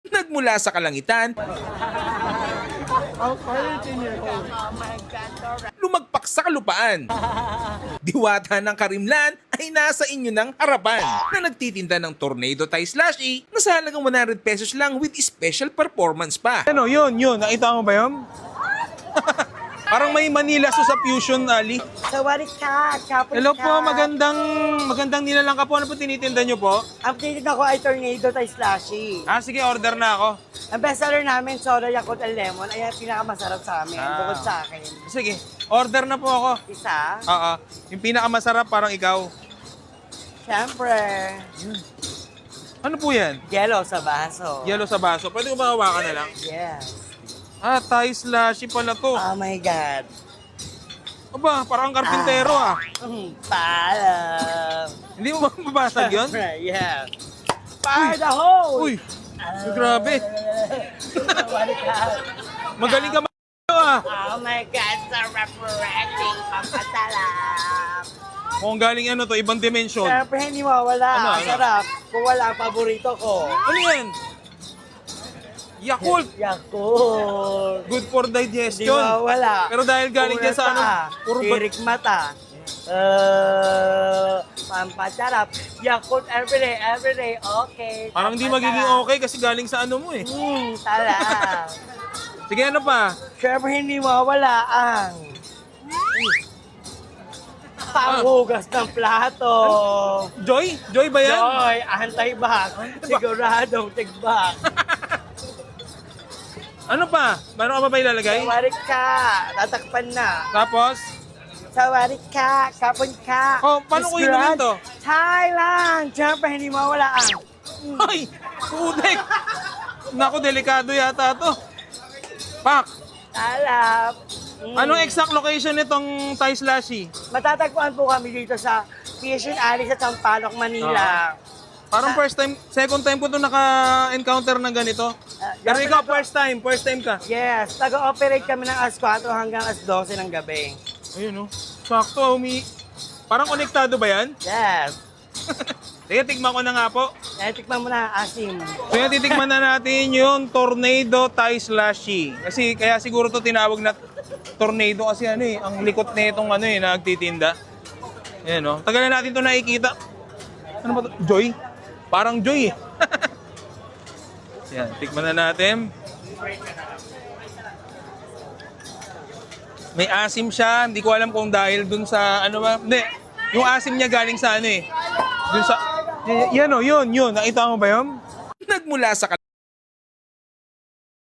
Nagmula sa kalangitan, lumagpak sa kalupaan. Diwata ng Karimlan ay nasa inyo ng harapan na nagtitinda ng Tornado Thai Slushy na sa halagang 100 pesos lang with special performance pa. Ano, yun. Nakita mo ba yun? Parang may Manila sa Fusion Ali. Sawarik ka, kapon Hello ka. po, magandang nilalang ka po. Ano po tinitinda nyo po? Updated ako ay Tornado Thai Slushy. Sige, order na ako. Ang bestseller namin, soda, yakult, and lemon. Ayan, pinakamasarap sa amin, bukod sa akin. Sige, order na po ako. Isa, Yung pinakamasarap parang ikaw. syempre, Ano po yan? yellow sa baso. Yellow sa baso. Pwede ko ba hawakan na lang? Yes. Thai slushy pala to. Oh my God. Aba, parang karpintero Paalam. Hindi mo ba mabasag yun? Yes. Fire the hose! Uy, grabe. Sawarik ka. Magaling ka Oh my God, sarap rating, pampasalam. Kung galing to, ibang dimension. Siyempre, hindi mawala. Ano? Sarap. Kung wala, ang paborito ko. Ano yan? Yakult. Yakult. Good for Hindi digestion. mawala. Pero dahil galing dyan sa puro Tirik mata. Pampasarap. Yakult everyday, okay. parang hindi magiging okay kasi galing sa ano mo eh. Sarap. Sige, ano pa? Siyempre, hindi mawala ang panghugas ng plato. Joy? Joy ba yan? Joy, antay-back. Siguradong tig-back. Ano pa? Meron ka pa ba ilalagay? Sawarik ka. Tatakpan na. Tapos? Sawarik ka. Kapon ka. Paano ko inumin to? Thailand. Siyempre, hindi mawala ang Ay! Putek! Naku, delikado yata to. Pak! talap. Anong exact location nitong Thai slushy? Matatagpuan po kami dito sa Fusion Alley sa Sampaloc, Manila. Parang second time ko to naka-encounter ng ganito. Pero ikaw, first time ka. Yes, nag-ooperate kami ng alas 4 hanggang alas 12 ng gabi. Ayun sakto, parang konektado ba yan? Yes. Sige, tikman ko na nga po. Tikman mo na, asim. So yan, titikman na natin yung Tornado Thai Slushy. Kasi kaya siguro to tinawag na Tornado kasi ang likot na itong nagtitinda. Ayan tagal na natin to nakikita. Ano ba to? Joy? Parang Joy eh. Yan, tikman na natin. May asim siya, hindi ko alam kung dahil dun sa Hindi, yung asim niya galing sa Dun sa yun, nakita mo ba yun? nagmula sa